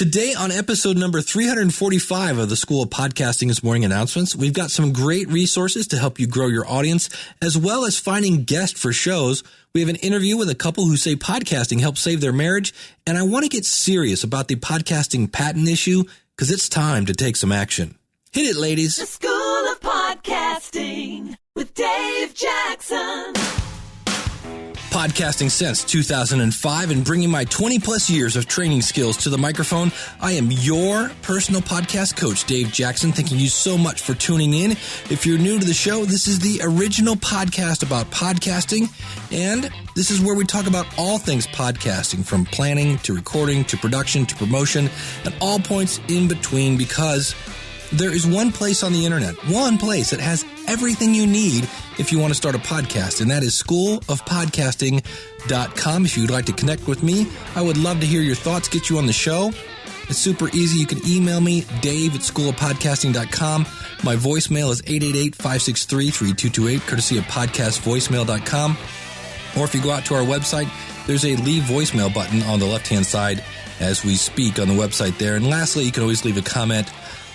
Today on episode number 345 of the School of Podcasting's Morning Announcements, we've got some great resources to help you grow your audience, as well as finding guests for shows. We have an interview with a couple who say podcasting helps save their marriage, and I want to get serious about the podcasting patent issue because it's time to take some action. Hit it, ladies. The School of Podcasting with Dave Jackson. Podcasting since 2005 and bringing my 20 plus years of training skills to the microphone. I am your personal podcast coach, Dave Jackson. Thanking you so much for tuning in. If you're new to the show, this is the original podcast about podcasting, and this is where we talk about all things podcasting, from planning to recording to production to promotion and all points in between, because there is one place on the internet, one place that has everything you need if you want to start a podcast, and that is schoolofpodcasting.com. If you'd like to connect with me, I would love to hear your thoughts, get you on the show. It's super easy. You can email me, dave@schoolofpodcasting.com. My voicemail is 888-563-3228, courtesy of podcastvoicemail.com. Or if you go out to our website, there's a leave voicemail button on the left-hand side as we speak on the website there. And lastly, you can always leave a comment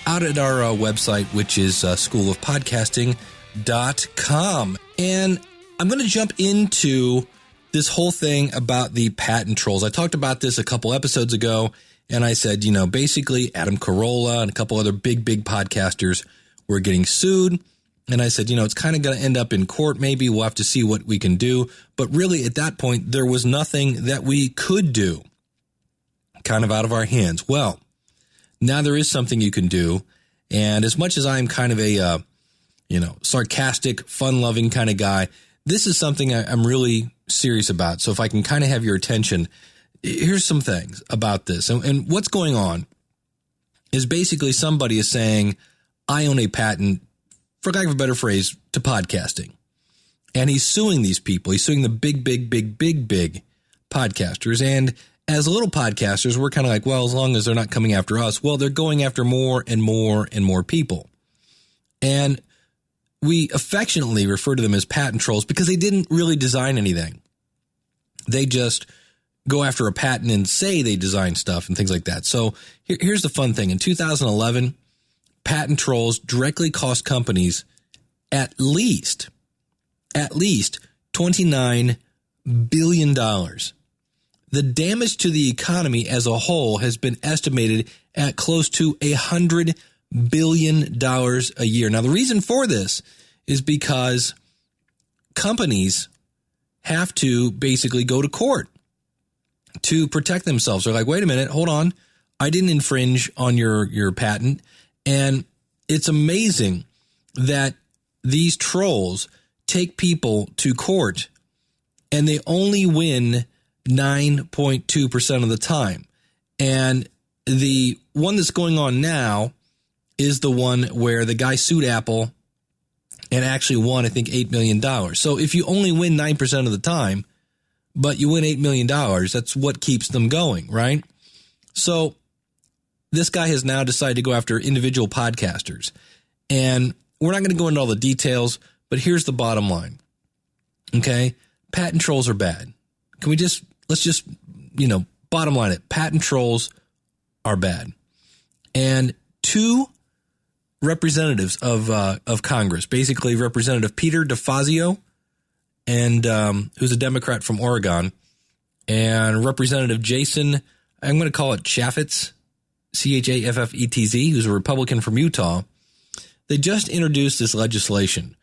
out at our website, which is schoolofpodcasting.com. And I'm going to jump into this whole thing about the patent trolls. I talked about this a couple episodes ago, and I said, basically Adam Carolla and a couple other big podcasters were getting sued. And I said, it's kind of going to end up in court. Maybe we'll have to see what we can do. But really, at that point, there was nothing that we could do, kind of out of our hands. Well, now there is something you can do, and as much as I'm kind of a, sarcastic, fun-loving kind of guy, this is something I'm really serious about. So if I can kind of have your attention, here's some things about this. And what's going on is basically somebody is saying, I own a patent, for lack of a better phrase, to podcasting. And he's suing these people. He's suing the big podcasters. And as little podcasters, we're kind of like, well, as long as they're not coming after us, well, they're going after more and more and more people. And we affectionately refer to them as patent trolls because they didn't really design anything. They just go after a patent and say they design stuff and things like that. So here's the fun thing. In 2011, patent trolls directly cost companies at least $29 billion. The damage to the economy as a whole has been estimated at close to $100 billion a year. Now, the reason for this is because companies have to basically go to court to protect themselves. They're like, wait a minute, hold on. I didn't infringe on your patent. And it's amazing that these trolls take people to court and they only win 9.2% of the time. And the one that's going on now is the one where the guy sued Apple and actually won, I think, $8 million. So if you only win 9% of the time, but you win $8 million, that's what keeps them going, right? So this guy has now decided to go after individual podcasters. And we're not going to go into all the details, but here's the bottom line. Okay? Patent trolls are bad. Let's just, bottom line it. Patent trolls are bad. And two representatives of Congress, basically Representative Peter DeFazio, and who's a Democrat from Oregon, and Representative Jason, I'm going to call it Chaffetz, Chaffetz, who's a Republican from Utah. They just introduced this legislation.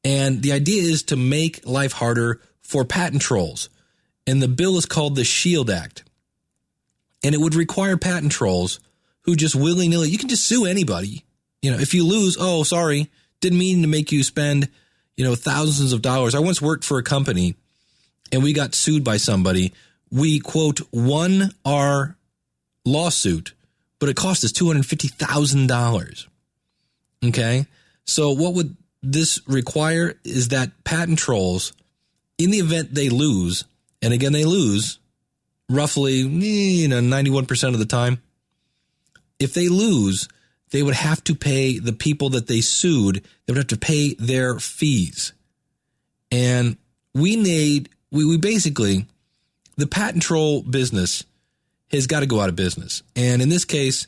And the idea is to make life harder for patent trolls. And the bill is called the SHIELD Act. And it would require patent trolls who just willy-nilly, you can just sue anybody. If you lose, oh, sorry, didn't mean to make you spend, thousands of dollars. I once worked for a company and we got sued by somebody. We, quote, won our lawsuit, but it cost us $250,000. Okay. So what would this require is that patent trolls, in the event they lose, and again, they lose roughly, 91% of the time. If they lose, they would have to pay the people that they sued. They would have to pay their fees. And we basically, the patent troll business has got to go out of business. And in this case,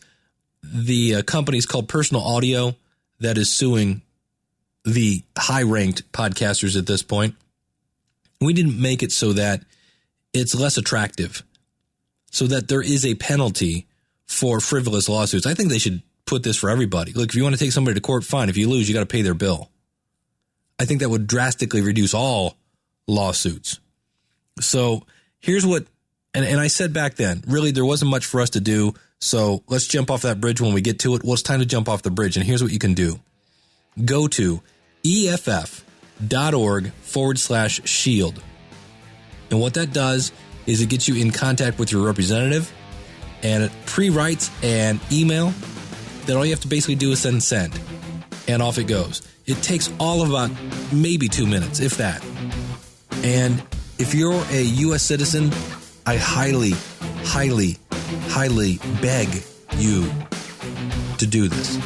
the company is called Personal Audio that is suing the high-ranked podcasters at this point. We didn't make it so that it's less attractive, so that there is a penalty for frivolous lawsuits. I think they should put this for everybody. Look, if you want to take somebody to court, fine. If you lose, you got to pay their bill. I think that would drastically reduce all lawsuits. So here's what, and I said back then, really, there wasn't much for us to do. So let's jump off that bridge when we get to it. Well, it's time to jump off the bridge. And here's what you can do. Go to EFF.org/shield. And what that does is it gets you in contact with your representative, and it pre-writes an email that all you have to basically do is send, and off it goes. It takes all of about maybe 2 minutes, if that. And if you're a U.S. citizen, I highly, highly, highly beg you to do this.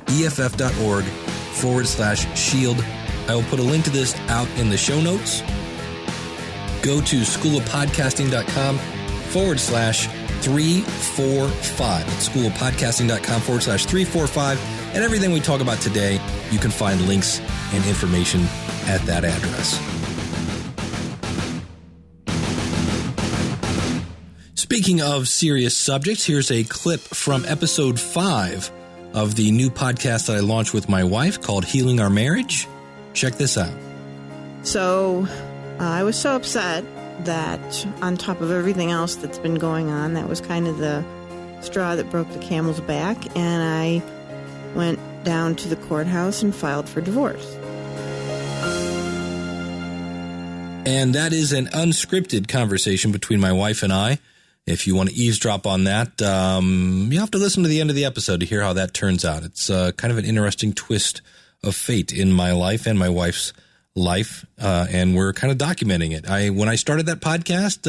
EFF.org/shield. I will put a link to this out in the show notes. Go to schoolofpodcasting.com/345. It's schoolofpodcasting.com/345. And everything we talk about today, you can find links and information at that address. Speaking of serious subjects, here's a clip from episode 5 of the new podcast that I launched with my wife called Healing Our Marriage. Check this out. So I was so upset that on top of everything else that's been going on, that was kind of the straw that broke the camel's back, and I went down to the courthouse and filed for divorce. And that is an unscripted conversation between my wife and I. If you want to eavesdrop on that, you have to listen to the end of the episode to hear how that turns out. It's kind of an interesting twist of fate in my life and my wife's life, and we're kind of documenting it. When I started that podcast,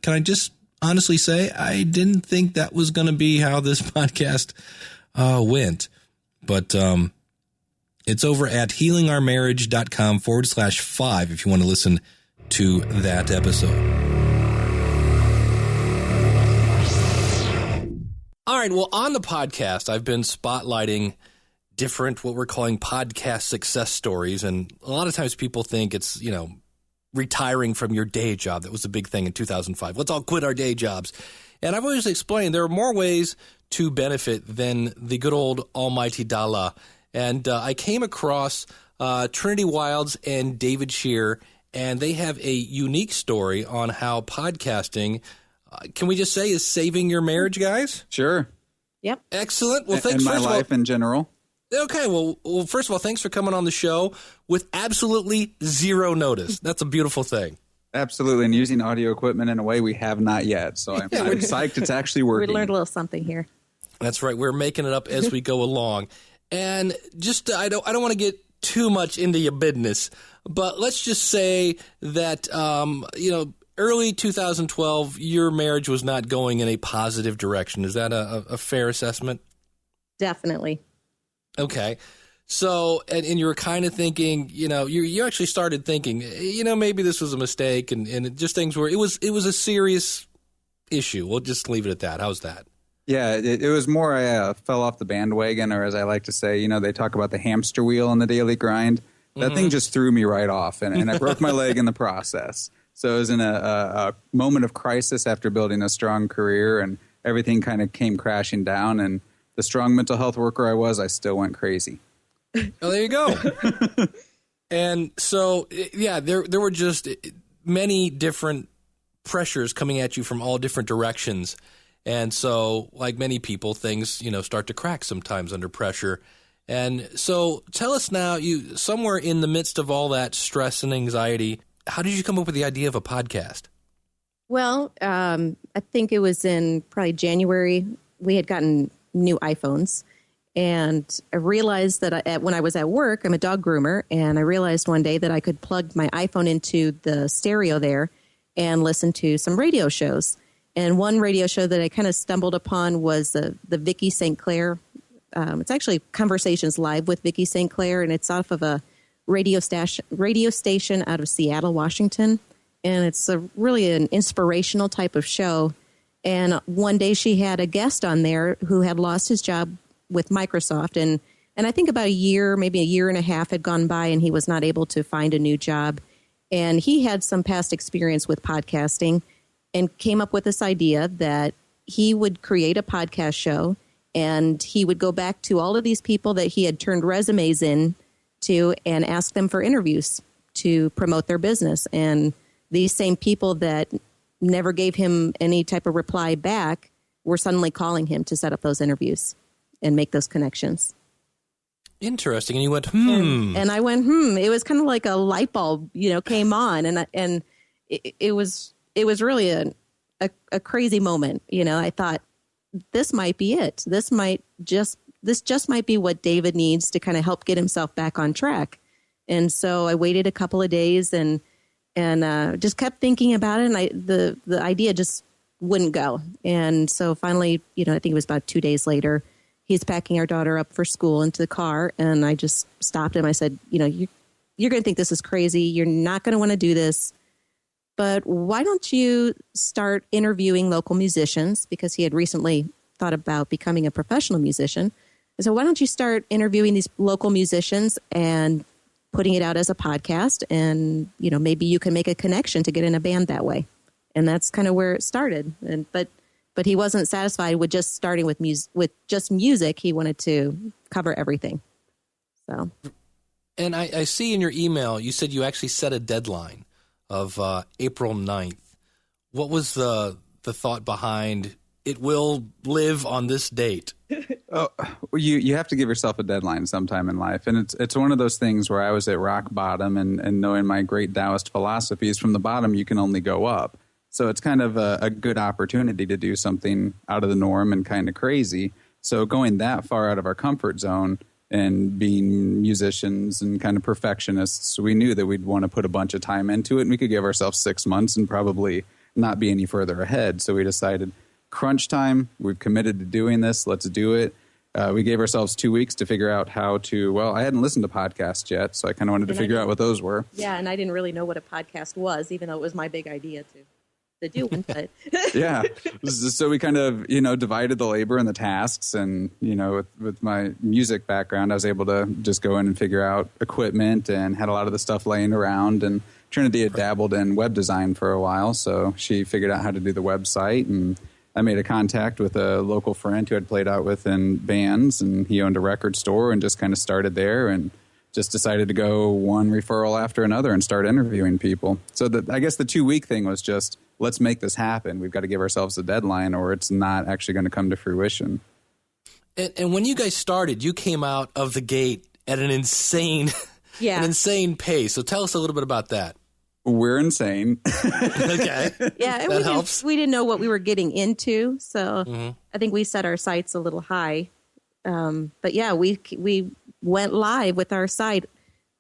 can I just honestly say I didn't think that was going to be how this podcast went. But it's over at healingourmarriage.com/5 if you want to listen to that episode. All right, well, on the podcast, I've been spotlighting different, what we're calling podcast success stories. And a lot of times people think it's, retiring from your day job. That was the big thing in 2005. Let's all quit our day jobs. And I've always explained there are more ways to benefit than the good old almighty dollar. And I came across Trinity Wilds and David Shear, and they have a unique story on how podcasting, can we just say, is saving your marriage, guys? Sure. Yep. Excellent. Well, thanks for my life in general. Okay, well, first of all, thanks for coming on the show with absolutely zero notice. That's a beautiful thing. Absolutely, and using audio equipment in a way we have not yet. So I'm psyched it's actually working. We learned a little something here. That's right. We're making it up as we go along. And just, I don't want to get too much into your business, but let's just say that, early 2012, your marriage was not going in a positive direction. Is that a fair assessment? Definitely. Okay. So, and you were kind of thinking, you actually started thinking, maybe this was a mistake, and it just things were, it was a serious issue. We'll just leave it at that. How's that? Yeah, it was more I fell off the bandwagon, or as I like to say, they talk about the hamster wheel in the daily grind. That thing just threw me right off, and I broke my leg in the process. So it was in a moment of crisis after building a strong career, and everything kind of came crashing down, and the strong mental health worker I was, I still went crazy. Oh, there you go. And so, yeah, there were just many different pressures coming at you from all different directions. And so, like many people, things, start to crack sometimes under pressure. And so tell us now, you somewhere in the midst of all that stress and anxiety, how did you come up with the idea of a podcast? Well, I think it was in probably January. We had gotten new iPhones. And I realized that when I was at work, I'm a dog groomer, and I realized one day that I could plug my iPhone into the stereo there and listen to some radio shows. And one radio show that I kind of stumbled upon was the Vicki St. Clair. It's actually Conversations Live with Vicki St. Clair, and it's off of a radio station out of Seattle, Washington. And it's really an inspirational type of show. And one day she had a guest on there who had lost his job with Microsoft. And I think about a year, maybe a year and a half had gone by and he was not able to find a new job. And he had some past experience with podcasting and came up with this idea that he would create a podcast show and he would go back to all of these people that he had turned resumes in to and ask them for interviews to promote their business. And these same people that never gave him any type of reply back were suddenly calling him to set up those interviews and make those connections. Interesting. And you went, And I went, It was kind of like a light bulb, came on, and it was really a crazy moment. I thought this might be it. This just might be what David needs to kind of help get himself back on track. And so I waited a couple of days and just kept thinking about it, and the idea just wouldn't go. And so finally, I think it was about 2 days later, he's packing our daughter up for school into the car, and I just stopped him. I said, you're going to think this is crazy. You're not going to want to do this. But why don't you start interviewing local musicians? Because he had recently thought about becoming a professional musician. I said, why don't you start interviewing these local musicians and putting it out as a podcast? And, maybe you can make a connection to get in a band that way. And that's kind of where it started. But he wasn't satisfied with just starting with just music. He wanted to cover everything. So, and I see in your email, you said you actually set a deadline of April 9th. What was the thought behind it will live on this date? You have to give yourself a deadline sometime in life. And it's one of those things where I was at rock bottom and knowing my great Taoist philosophy is from the bottom, you can only go up. So it's kind of a good opportunity to do something out of the norm and kind of crazy. So going that far out of our comfort zone and being musicians and kind of perfectionists, we knew that we'd want to put a bunch of time into it, and we could give ourselves 6 months and probably not be any further ahead. So we decided, crunch time, we've committed to doing this, let's do it. We gave ourselves 2 weeks to figure out how to, I hadn't listened to podcasts yet, so I kind of wanted to figure out what those were. Yeah, and I didn't really know what a podcast was, even though it was my big idea to do one. But yeah, so we kind of, divided the labor and the tasks, and, with my music background, I was able to just go in and figure out equipment and had a lot of the stuff laying around. And Trinity had dabbled in web design for a while, so she figured out how to do the website, and I made a contact with a local friend who had played out with in bands, and he owned a record store, and just kind of started there and just decided to go one referral after another and start interviewing people. So I guess the 2 week thing was just, let's make this happen. We've got to give ourselves a deadline or it's not actually going to come to fruition. And when you guys started, you came out of the gate at an insane pace. So tell us a little bit about that. We're insane. Okay. Yeah, and that helps. We didn't know what we were getting into, so I think we set our sights a little high. But yeah, we went live with our site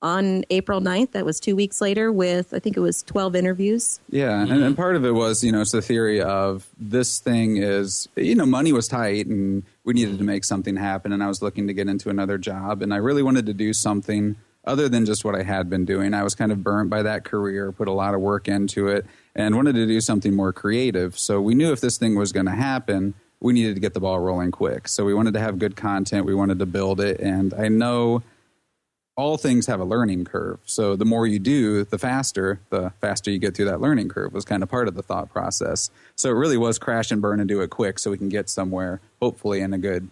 on April 9th. That was 2 weeks later with, I think it was 12 interviews. Yeah, and part of it was, it's the theory of this thing is, money was tight and we needed to make something happen, and I was looking to get into another job, and I really wanted to do something other than just what I had been doing. I was kind of burnt by that career, put a lot of work into it, and wanted to do something more creative. So we knew if this thing was going to happen, we needed to get the ball rolling quick. So we wanted to have good content. We wanted to build it. And I know all things have a learning curve. So the more you do, the faster you get through that learning curve was kind of part of the thought process. So it really was crash and burn and do it quick so we can get somewhere, hopefully in a good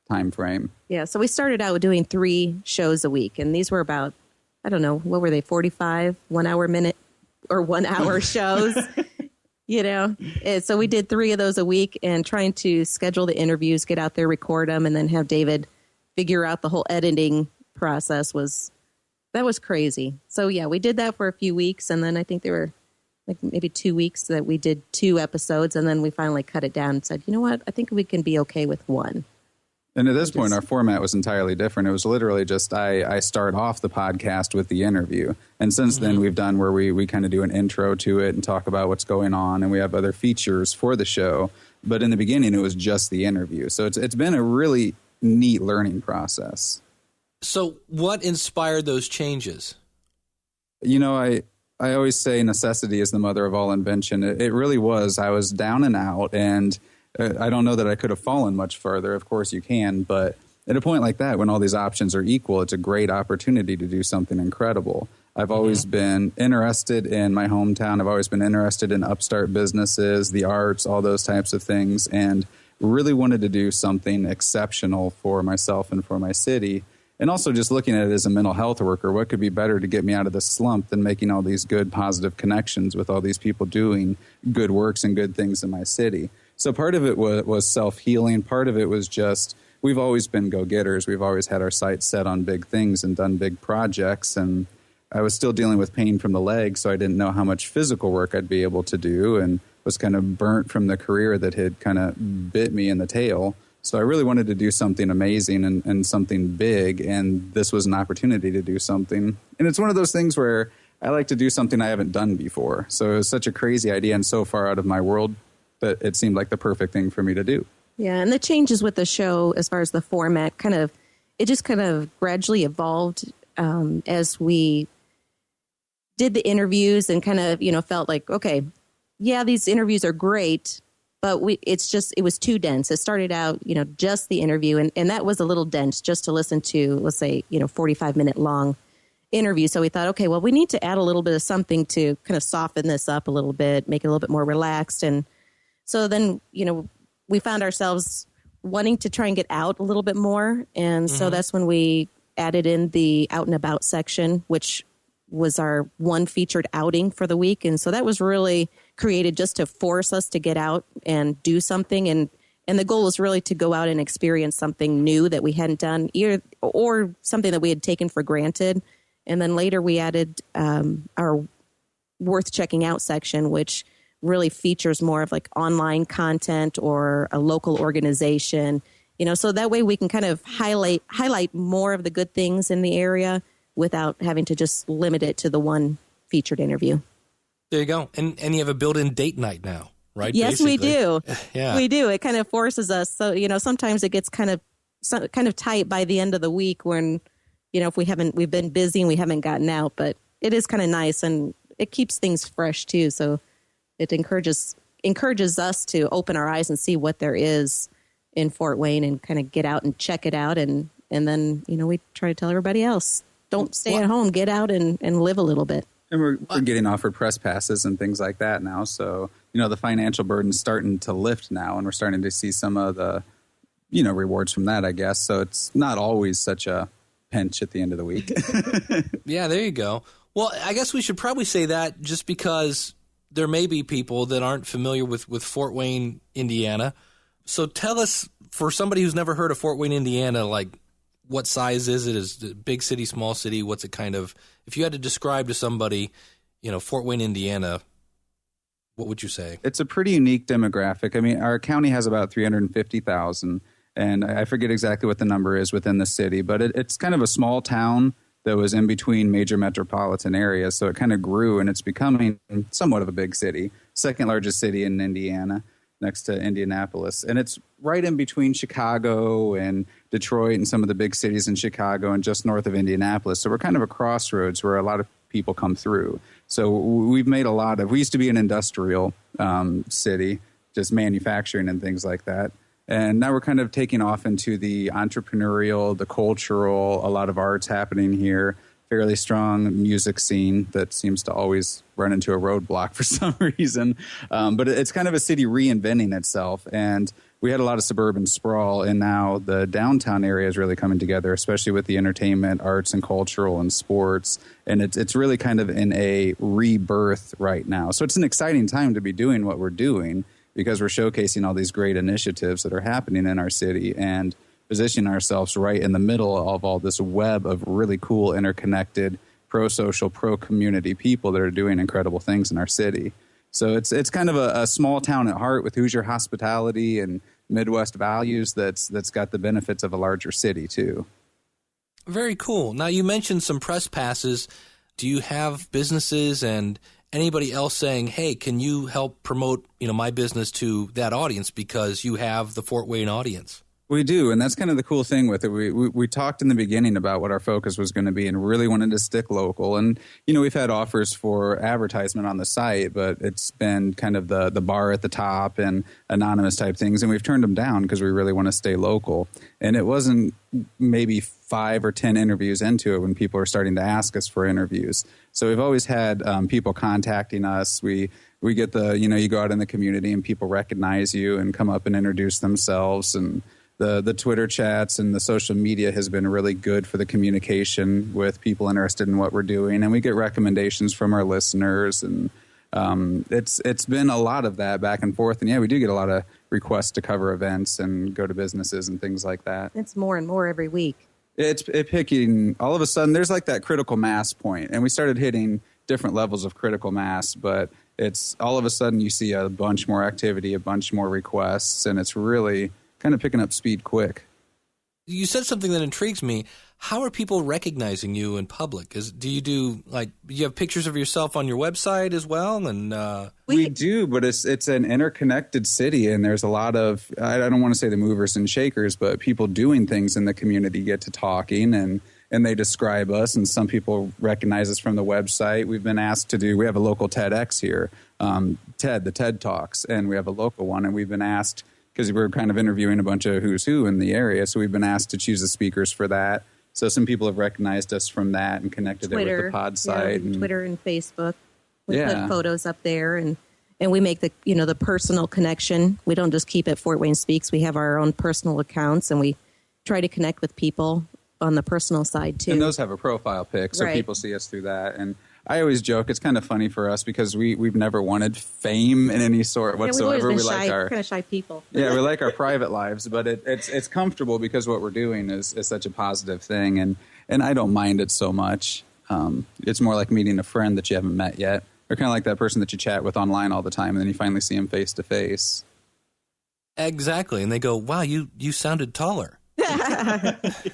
time frame. Yeah, so we started out doing 3 shows a week, and these were about, I don't know, what were they, 45 1 hour shows? And so we did 3 of those a week, and trying to schedule the interviews, get out there, record them, and then have David figure out the whole editing process was crazy. So yeah, we did that for a few weeks, and then I think there were like maybe 2 weeks that we did 2 episodes, and then we finally cut it down and said, you know what, I think we can be okay with 1. And at this point, our format was entirely different. It was literally just I start off the podcast with the interview. And since then, we've done where we kind of do an intro to it and talk about what's going on. And we have other features for the show. But in the beginning, it was just the interview. So it's been a really neat learning process. So what inspired those changes? I always say necessity is the mother of all invention. It really was. I was down and out, and I don't know that I could have fallen much further. Of course you can, but at a point like that, when all these options are equal, it's a great opportunity to do something incredible. I've always been interested in my hometown. I've always been interested in upstart businesses, the arts, all those types of things, and really wanted to do something exceptional for myself and for my city. And also just looking at it as a mental health worker, what could be better to get me out of the slump than making all these good, positive connections with all these people doing good works and good things in my city. So part of it was self-healing. Part of it was just, we've always been go-getters. We've always had our sights set on big things and done big projects. And I was still dealing with pain from the leg, so I didn't know how much physical work I'd be able to do, and was kind of burnt from the career that had kind of bit me in the tail. So I really wanted to do something amazing and something big, and this was an opportunity to do something. And it's one of those things where I like to do something I haven't done before. So it was such a crazy idea and so far out of my world that it seemed like the perfect thing for me to do. Yeah, and the changes with the show as far as the format, it just kind of gradually evolved as we did the interviews and kind of, felt like, okay, yeah, these interviews are great, but it was too dense. It started out, just the interview, and that was a little dense just to listen to, let's say, 45-minute long interview. So we thought, okay, well, we need to add a little bit of something to kind of soften this up a little bit, make it a little bit more relaxed. And so then, we found ourselves wanting to try and get out a little bit more. And so that's when we added in the out and about section, which was our one featured outing for the week. And so that was really created just to force us to get out and do something. And the goal was really to go out and experience something new that we hadn't done or something that we had taken for granted. And then later we added our worth checking out section, which really features more of like online content or a local organization, so that way we can kind of highlight more of the good things in the area without having to just limit it to the one featured interview. There you go. And you have a built-in date night now, right? Yes, basically. we do. Yeah. We do. It kind of forces us. So, sometimes it gets kind of tight by the end of the week when, if we've been busy and we haven't gotten out, but it is kind of nice and it keeps things fresh too. So it encourages us to open our eyes and see what there is in Fort Wayne and kind of get out and check it out. And then, we try to tell everybody else, don't stay at home, get out and live a little bit. And we're getting offered press passes and things like that now. So, the financial burden's starting to lift now, and we're starting to see some of the, rewards from that, I guess. So it's not always such a pinch at the end of the week. Yeah, there you go. Well, I guess we should probably say that just because there may be people that aren't familiar with Fort Wayne, Indiana. So tell us, for somebody who's never heard of Fort Wayne, Indiana, like, what size is it? Is it big city, small city? What's it kind of? If you had to describe to somebody, Fort Wayne, Indiana, what would you say? It's a pretty unique demographic. I mean, our county has about 350,000, and I forget exactly what the number is within the city, but it's kind of a small town that was in between major metropolitan areas. So it kind of grew, and it's becoming somewhat of a big city, second largest city in Indiana, next to Indianapolis. And it's right in between Chicago and Detroit and some of the big cities in Chicago and just north of Indianapolis. So we're kind of a crossroads where a lot of people come through. So we've made we used to be an industrial city, just manufacturing and things like that. And now we're kind of taking off into the entrepreneurial, the cultural, a lot of arts happening here, fairly strong music scene that seems to always run into a roadblock for some reason. But it's kind of a city reinventing itself. And we had a lot of suburban sprawl, and now the downtown area is really coming together, especially with the entertainment, arts and cultural and sports. And it's really kind of in a rebirth right now. So it's an exciting time to be doing what we're doing, because we're showcasing all these great initiatives that are happening in our city and positioning ourselves right in the middle of all this web of really cool, interconnected, pro-social, pro-community people that are doing incredible things in our city. So it's kind of a small town at heart with Hoosier hospitality and Midwest values that's got the benefits of a larger city, too. Very cool. Now, you mentioned some press passes. Do you have businesses and anybody else saying, hey, can you help promote my business to that audience because you have the Fort Wayne audience? We do, and that's kind of the cool thing with it. We talked in the beginning about what our focus was going to be and really wanted to stick local. And, we've had offers for advertisement on the site, but it's been kind of the bar at the top and anonymous type things, and we've turned them down because we really want to stay local. And it wasn't maybe 5 or 10 interviews into it when people are starting to ask us for interviews. So we've always had people contacting us. We get you go out in the community and people recognize you and come up and introduce themselves, and the Twitter chats and the social media has been really good for the communication with people interested in what we're doing. And we get recommendations from our listeners. And it's been a lot of that back and forth. And, yeah, we do get a lot of requests to cover events and go to businesses and things like that. It's more and more every week. It's picking. All of a sudden, there's like that critical mass point. And we started hitting different levels of critical mass. But it's all of a sudden you see a bunch more activity, a bunch more requests. And it's really kind of picking up speed quick. You said something that intrigues me. How are people recognizing you in public? Do you have pictures of yourself on your website as well? And we do, but it's an interconnected city, and there's a lot of, I don't want to say the movers and shakers, but people doing things in the community get to talking and they describe us, and some people recognize us from the website. We've been asked we have a local TEDx here, the TED Talks, and we have a local one, and we've been asked, because we're kind of interviewing a bunch of who's who in the area, so we've been asked to choose the speakers for that. So some people have recognized us from that and connected it with the pod site. Yeah, Twitter and Facebook. We put photos up there, and we make the personal connection. We don't just keep it Fort Wayne Speaks. We have our own personal accounts, and we try to connect with people on the personal side, too. And those have a profile pic, so people see us through that. And I always joke, it's kind of funny for us because we've never wanted fame in any sort whatsoever. We've always been kind of shy people. Yeah, we like our private lives, but it's comfortable because what we're doing is such a positive thing, and I don't mind it so much. It's more like meeting a friend that you haven't met yet, or kind of like that person that you chat with online all the time, and then you finally see him face to face. Exactly, and they go, "Wow, you sounded taller."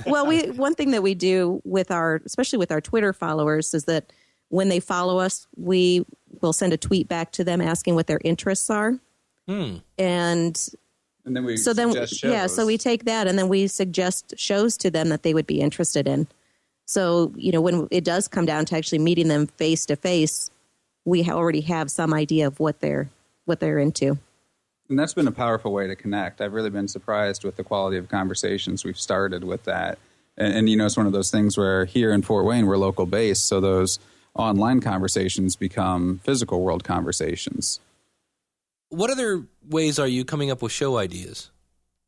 Well, one thing that we do especially with our Twitter followers, is that when they follow us, we will send a tweet back to them asking what their interests are. And then we suggest shows. Yeah, so we take that and then we suggest shows to them that they would be interested in. So, when it does come down to actually meeting them face to face, we already have some idea of what they're into. And that's been a powerful way to connect. I've really been surprised with the quality of conversations we've started with that. And it's one of those things where here in Fort Wayne, we're local based, so those online conversations become physical world conversations. What other ways are you coming up with show ideas?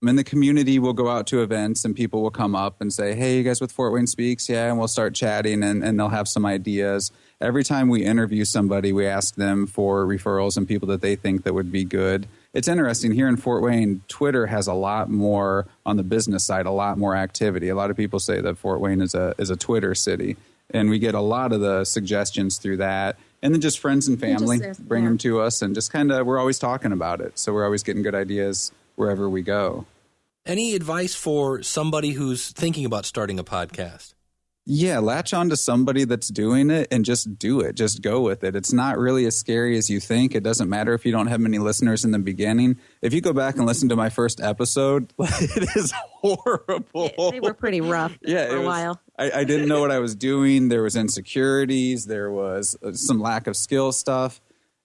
In the community, we'll go out to events and people will come up and say, "Hey, you guys with Fort Wayne Speaks?" Yeah, and we'll start chatting and they'll have some ideas. Every time we interview somebody, we ask them for referrals and people that they think that would be good. It's interesting, here in Fort Wayne, Twitter has a lot more, on the business side, a lot more activity. A lot of people say that Fort Wayne is a Twitter city. And we get a lot of the suggestions through that. And then just friends and family bring them to us. And just kind of, we're always talking about it. So we're always getting good ideas wherever we go. Any advice for somebody who's thinking about starting a podcast? Yeah, latch on to somebody that's doing it and just do it. Just go with it. It's not really as scary as you think. It doesn't matter if you don't have many listeners in the beginning. If you go back and listen to my first episode, it is horrible. They were pretty rough for a while. I didn't know what I was doing. There was insecurities. There was some lack of skill stuff.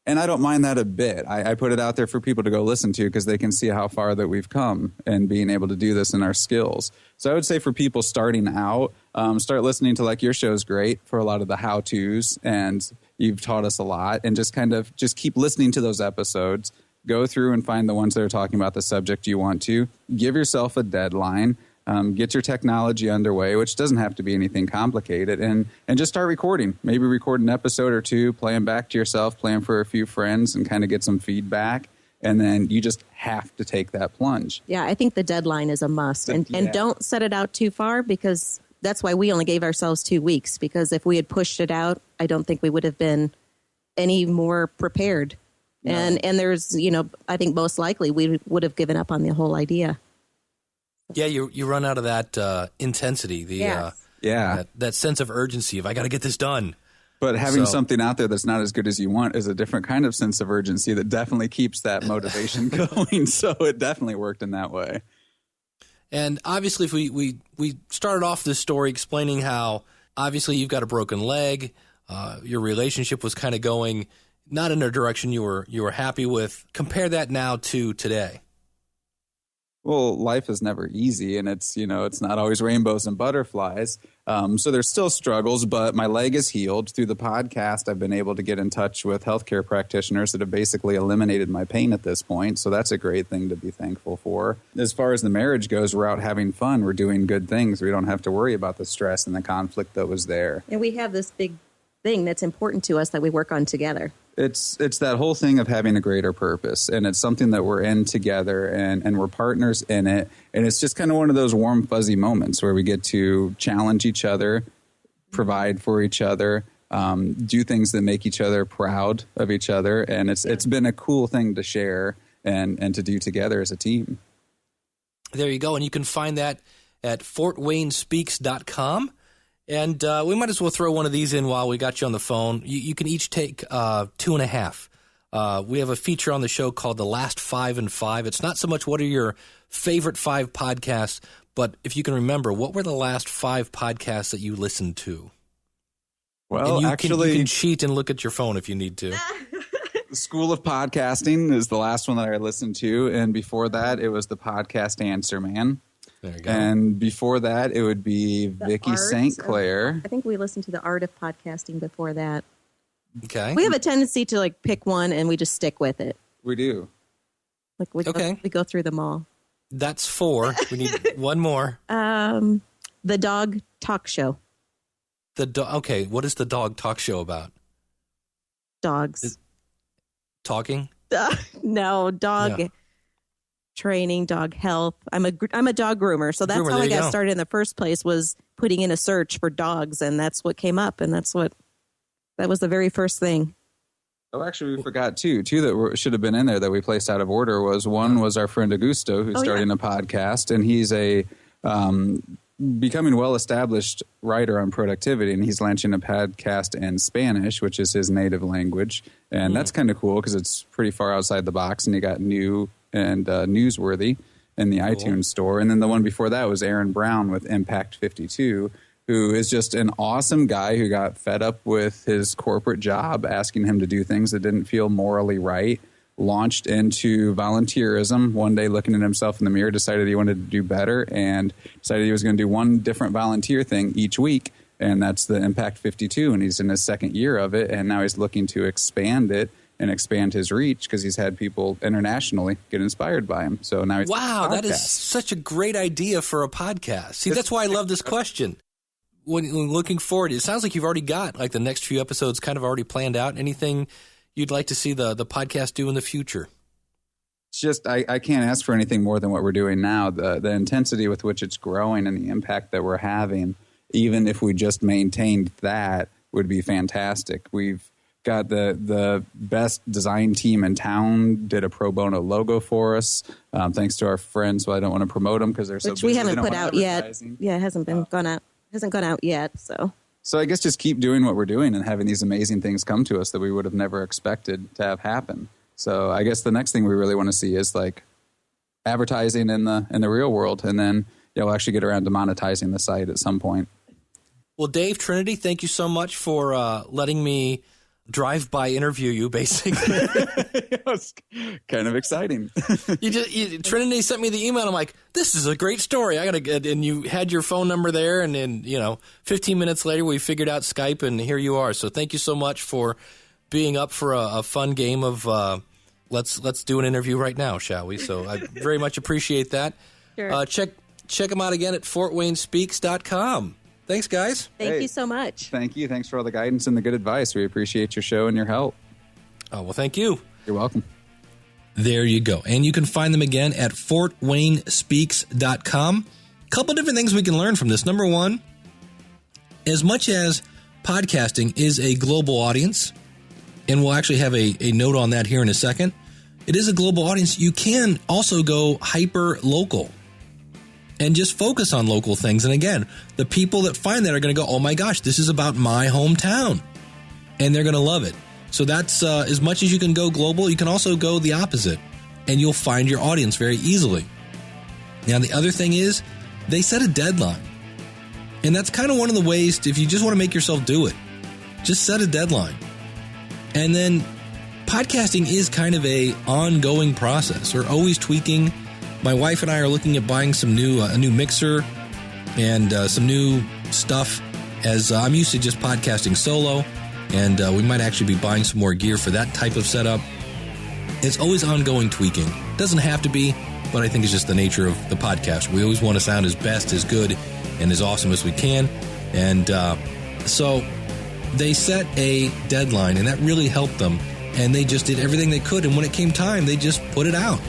And I don't mind that a bit. I put it out there for people to go listen to because they can see how far that we've come and being able to do this in our skills. So I would say for people starting out, start listening to, like, your show's great for a lot of the how-tos, and you've taught us a lot, and just keep listening to those episodes. Go through and find the ones that are talking about the subject you want to. Give yourself a deadline. Get your technology underway, which doesn't have to be anything complicated, and just start recording. Maybe record an episode or two, play them back to yourself, play them for a few friends, and kind of get some feedback. And then you just have to take that plunge. Yeah, I think the deadline is a must. And don't set it out too far, because that's why we only gave ourselves 2 weeks. Because if we had pushed it out, I don't think we would have been any more prepared. No. And there's, I think most likely we would have given up on the whole idea. Yeah, you run out of that intensity, that sense of urgency of, I got to get this done. But having something out there that's not as good as you want is a different kind of sense of urgency that definitely keeps that motivation going. So it definitely worked in that way. And obviously, if we started off this story explaining how obviously you've got a broken leg, your relationship was kind of going not in a direction you were happy with. Compare that now to today. Well, life is never easy, and it's not always rainbows and butterflies. So there's still struggles, but my leg is healed. Through the podcast, I've been able to get in touch with healthcare practitioners that have basically eliminated my pain at this point. So that's a great thing to be thankful for. As far as the marriage goes, we're out having fun. We're doing good things. We don't have to worry about the stress and the conflict that was there. And we have this big thing that's important to us that we work on together. It's that whole thing of having a greater purpose, and it's something that we're in together, and we're partners in it. And it's just kind of one of those warm, fuzzy moments where we get to challenge each other, provide for each other, do things that make each other proud of each other. And it's been a cool thing to share and to do together as a team. There you go. And you can find that at fortwaynespeaks.com. And we might as well throw one of these in while we got you on the phone. You can each take 2.5. We have a feature on the show called The Last 5 and 5. It's not so much what are your favorite 5 podcasts, but if you can remember, what were the last 5 podcasts that you listened to? Well, and you actually, can cheat and look at your phone if you need to. The School of Podcasting is the last one that I listened to. And before that, it was the podcast Answer Man. There you go. And before that, it would be Vicky St. Clair. I think we listened to The Art of Podcasting before that. Okay. We have a tendency to pick one and we just stick with it. We do. We go through them all. That's 4. We need one more. The Dog Talk Show. Okay, what is the Dog Talk Show about? Dogs. Talking? No, dog. Yeah. Training, dog health. I'm a dog groomer, so that's how I got started in the first place, was putting in a search for dogs, and that's what came up, and that was the very first thing. Oh, actually, we forgot two that should have been in there that we placed out of order. One was our friend Augusto, who's starting a podcast, and he's a becoming well-established writer on productivity, and he's launching a podcast in Spanish, which is his native language, and that's kind of cool because it's pretty far outside the box, and he got new and newsworthy in the iTunes store. And then the one before that was Aaron Brown with Impact 52, who is just an awesome guy who got fed up with his corporate job, asking him to do things that didn't feel morally right, launched into volunteerism. One day, looking at himself in the mirror, decided he wanted to do better and decided he was going to do one different volunteer thing each week. And that's the Impact 52. And he's in his second year of it. And now he's looking to expand it and expand his reach because he's had people internationally get inspired by him. So now he's that is such a great idea for a podcast. See, that's why I love this question. When looking forward, it sounds like you've already got the next few episodes kind of already planned out. Anything you'd like to see the podcast do in the future? It's just I can't ask for anything more than what we're doing now. The intensity with which it's growing and the impact that we're having, even if we just maintained that, would be fantastic. We've got the best design team in town, did a pro bono logo for us, thanks to our friends. Well, I don't want to promote them because they're so busy. Which we haven't put out yet. Yeah, it hasn't gone out. Hasn't gone out yet. So I guess just keep doing what we're doing and having these amazing things come to us that we would have never expected to have happen. So I guess the next thing we really want to see is advertising in the real world, and then we'll actually get around to monetizing the site at some point. Well, Dave, Trinity, thank you so much for letting me drive-by interview you, basically. It was kind of exciting. Trinity sent me the email. I'm like, this is a great story. I gotta get, and you had your phone number there, and then 15 minutes later we figured out Skype, and here you are. So thank you so much for being up for a fun game of let's do an interview right now, shall we? So I very much appreciate that. Sure. Check them out again at fortwaynespeaks.com. Thanks, guys. Thank you so much. Thank you. Thanks for all the guidance and the good advice. We appreciate your show and your help. Oh, well, thank you. You're welcome. There you go. And you can find them again at fortwaynespeaks.com. A couple different things we can learn from this. Number one, as much as podcasting is a global audience, and we'll actually have a note on that here in a second, it is a global audience. You can also go hyper local and just focus on local things. And again, the people that find that are going to go, oh my gosh, this is about my hometown. And they're going to love it. So that's as much as you can go global, you can also go the opposite. And you'll find your audience very easily. Now, the other thing is they set a deadline. And that's kind of one of the ways, if you just want to make yourself do it, just set a deadline. And then podcasting is kind of a ongoing process. We're always tweaking. My wife and I are looking at buying some a new mixer and some new stuff, as I'm used to just podcasting solo, and we might actually be buying some more gear for that type of setup. It's always ongoing tweaking. Doesn't have to be, but I think it's just the nature of the podcast. We always want to sound as best, as good, and as awesome as we can. And so they set a deadline, and that really helped them. And they just did everything they could. And when it came time, they just put it out.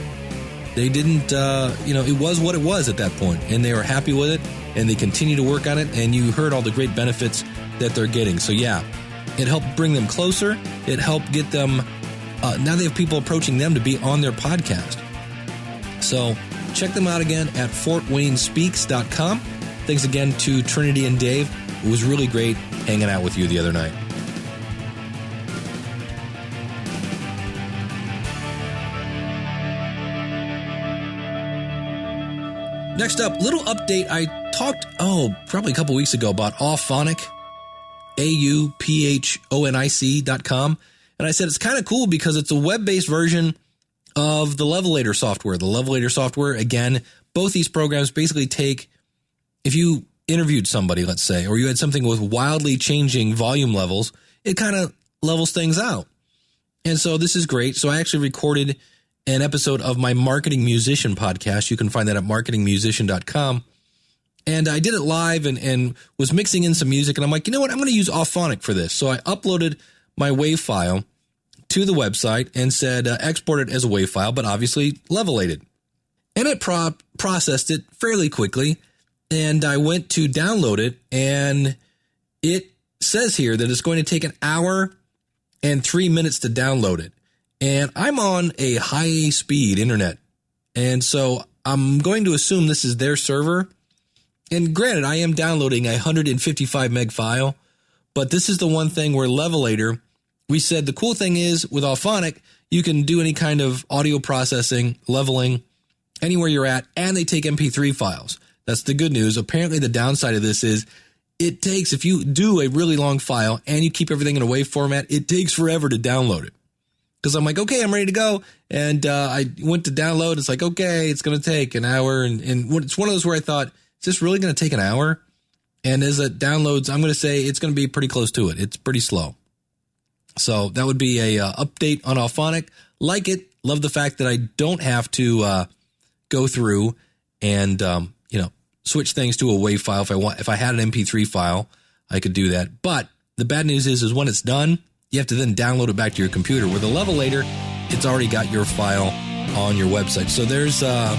They didn't, it was what it was at that point. And they were happy with it. And they continue to work on it. And you heard all the great benefits that they're getting. So, yeah, it helped bring them closer. It helped get them, now they have people approaching them to be on their podcast. So check them out again at fortwaynespeaks.com. Thanks again to Trinity and Dave. It was really great hanging out with you the other night. Next up, little update. I talked, probably a couple weeks ago about Auphonic, AUPHONIC.com. And I said it's kind of cool because it's a web-based version of the Levelator software. The Levelator software, again, both these programs basically take, if you interviewed somebody, let's say, or you had something with wildly changing volume levels, it kind of levels things out. And so this is great. So I actually recorded an episode of my Marketing Musician podcast. You can find that at marketingmusician.com. And I did it live and was mixing in some music. And I'm like, you know what? I'm going to use Auphonic for this. So I uploaded my WAV file to the website and said export it as a WAV file, but obviously levelated. And it processed it fairly quickly. And I went to download it, and it says here that it's going to take 1 hour and 3 minutes to download it. And I'm on a high-speed internet, and so I'm going to assume this is their server. And granted, I am downloading a 155 meg file, but this is the one thing where Levelator, we said the cool thing is with Auphonic, you can do any kind of audio processing, leveling, anywhere you're at, and they take MP3 files. That's the good news. Apparently, the downside of this is it takes, if you do a really long file and you keep everything in a WAV format, it takes forever to download it. Because I'm like, okay, I'm ready to go. And I went to download. It's like, okay, it's going to take 1 hour. And it's one of those where I thought, is this really going to take 1 hour? And as it downloads, I'm going to say it's going to be pretty close to it. It's pretty slow. So that would be a update on Auphonic. Like it. Love the fact that I don't have to go through and, switch things to a WAV file. If I had an MP3 file, I could do that. But the bad news is when it's done, you have to then download it back to your computer. With a Levelator, it's already got your file on your website. So there's the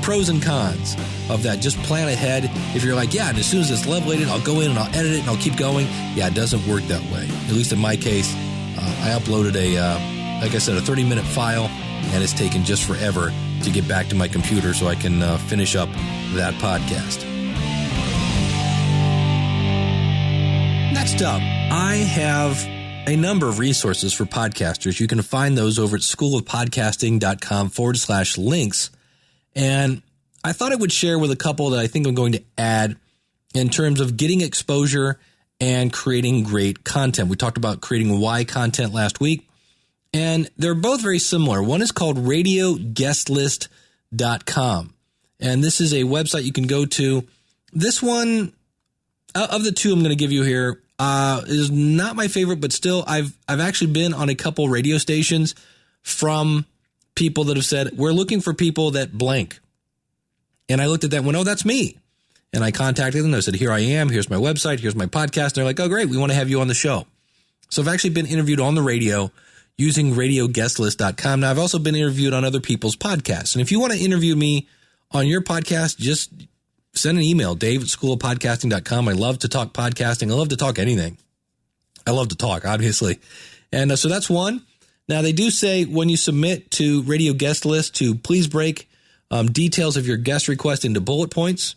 pros and cons of that. Just plan ahead. If you're like, yeah, and as soon as it's levelated, I'll go in and I'll edit it and I'll keep going. Yeah, it doesn't work that way. At least in my case, I uploaded a 30-minute file, and it's taken just forever to get back to my computer so I can finish up that podcast. Next up, I have a number of resources for podcasters. You can find those over at schoolofpodcasting.com/links. And I thought I would share with a couple that I think I'm going to add in terms of getting exposure and creating great content. We talked about creating Y content last week, and they're both very similar. One is called radioguestlist.com. And this is a website you can go to. This one, of the two I'm going to give you here, is not my favorite, but still, I've actually been on a couple radio stations from people that have said, we're looking for people that blank. And I looked at that and went, oh, that's me. And I contacted them. I said, here I am. Here's my website. Here's my podcast. And they're like, oh, great. We want to have you on the show. So I've actually been interviewed on the radio using radioguestlist.com. Now, I've also been interviewed on other people's podcasts. And if you want to interview me on your podcast, just send an email, dave@schoolofpodcasting.com. I love to talk podcasting. I love to talk anything. I love to talk, obviously. And so that's one. Now, they do say when you submit to Radio Guest List to please break details of your guest request into bullet points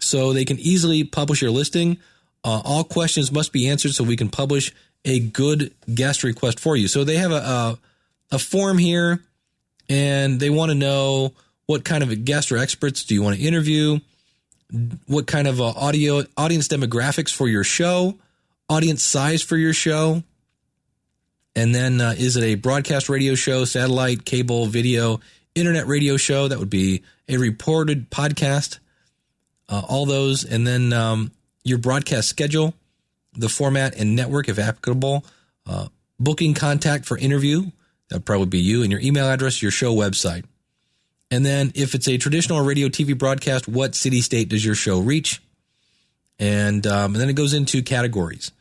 so they can easily publish your listing. All questions must be answered so we can publish a good guest request for you. So they have a form here, and they want to know What kind of guest or experts do you want to interview? What kind of audience demographics for your show? Audience size for your show? And then is it a broadcast radio show, satellite, cable, video, internet radio show? That would be a reported podcast. All those. And then your broadcast schedule, the format and network if applicable. Booking contact for interview. That would probably be you. And your email address, your show website. And then if it's a traditional radio TV broadcast, what city, state does your show reach? And then it goes into categories.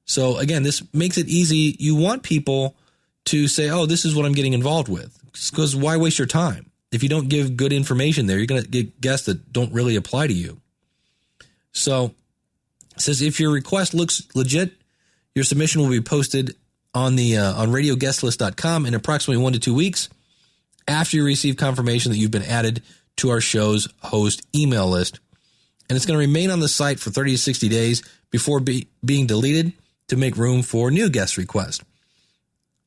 So again, this makes it easy. You want people to say, oh, this is what I'm getting involved with. Because why waste your time? If you don't give good information there, you're going to get guests that don't really apply to you. So it says if your request looks legit, your submission will be posted on the on radioguestlist.com in approximately 1 to 2 weeks after you receive confirmation that you've been added to our show's host email list. And it's going to remain on the site for 30 to 60 days before being deleted to make room for new guest requests.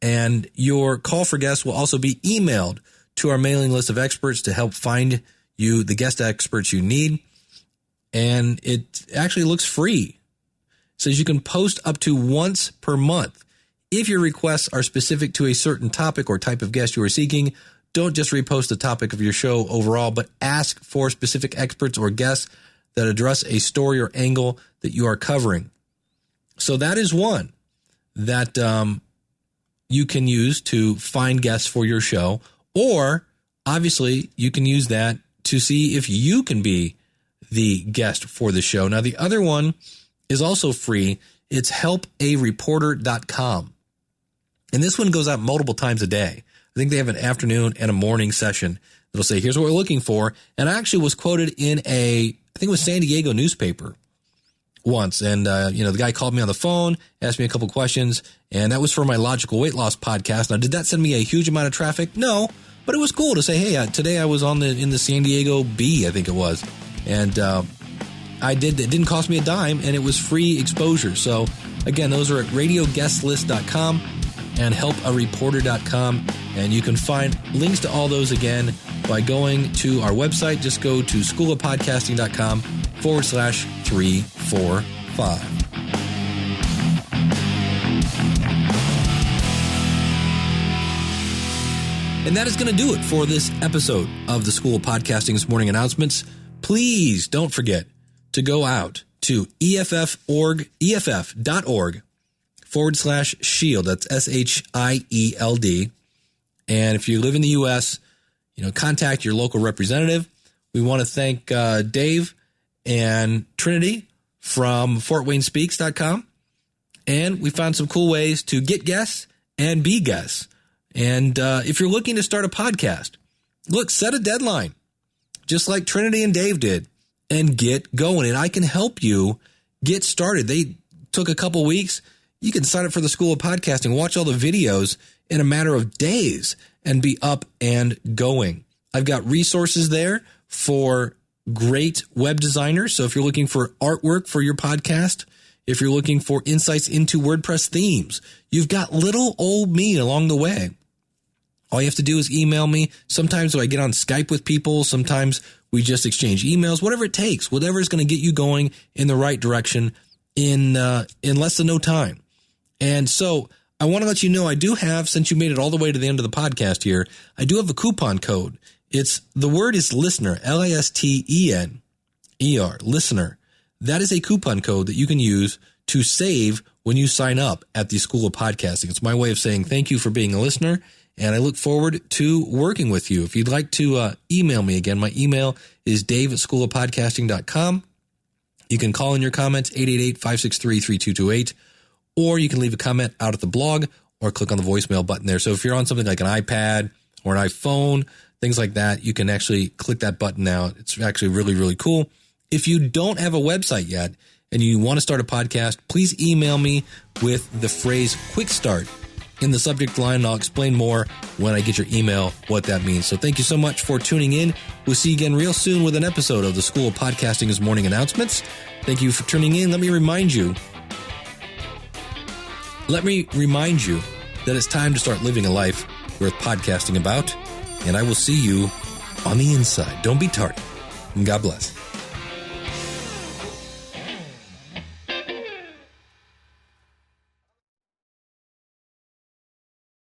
And your call for guests will also be emailed to our mailing list of experts to help find you the guest experts you need. And it actually looks free. It says you can post up to once per month. If your requests are specific to a certain topic or type of guest you are seeking, don't just repost the topic of your show overall, but ask for specific experts or guests that address a story or angle that you are covering. So that is one that you can use to find guests for your show, or obviously you can use that to see if you can be the guest for the show. Now, the other one is also free. It's helpareporter.com. And this one goes out multiple times a day. I think they have an afternoon and a morning session that'll say, here's what we're looking for. And I actually was quoted in I think it was San Diego newspaper once. And, the guy called me on the phone, asked me a couple questions, and that was for my Logical Weight Loss podcast. Now, did that send me a huge amount of traffic? No, but it was cool to say, hey, today I was in the San Diego Bee, I think it was. And it didn't cost me a dime, and it was free exposure. So, again, those are at radioguestlist.com and helpareporter.com. And you can find links to all those again by going to our website. Just go to schoolofpodcasting.com/345. And that is going to do it for this episode of the School of Podcasting's morning announcements. Please don't forget to go out to EFF.org/shield. That's SHIELD. And if you live in the U.S., contact your local representative. We want to thank Dave and Trinity from FortWayneSpeaks.com. And we found some cool ways to get guests and be guests. And if you're looking to start a podcast, look, set a deadline, just like Trinity and Dave did, and get going. And I can help you get started. They took a couple weeks. You can sign up for the School of Podcasting, watch all the videos in a matter of days, and be up and going. I've got resources there for great web designers. So if you're looking for artwork for your podcast, if you're looking for insights into WordPress themes, you've got little old me along the way. All you have to do is email me. Sometimes I get on Skype with people. Sometimes we just exchange emails, whatever it takes, whatever is going to get you going in the right direction in less than no time. And so I want to let you know I do have, since you made it all the way to the end of the podcast here, I do have a coupon code. The word is listener, LISTENER, listener. That is a coupon code that you can use to save when you sign up at the School of Podcasting. It's my way of saying thank you for being a listener, and I look forward to working with you. If you'd like to email me again, my email is dave@schoolofpodcasting.com. You can call in your comments, 888-563-3228, or you can leave a comment out at the blog or click on the voicemail button there. So if you're on something like an iPad or an iPhone, things like that, you can actually click that button now. It's actually really, really cool. If you don't have a website yet and you want to start a podcast, please email me with the phrase Quick Start in the subject line, and I'll explain more when I get your email what that means. So thank you so much for tuning in. We'll see you again real soon with an episode of the School of Podcasting's Morning Announcements. Thank you for tuning in. Let me remind you that it's time to start living a life worth podcasting about, and I will see you on the inside. Don't be tardy. And God bless.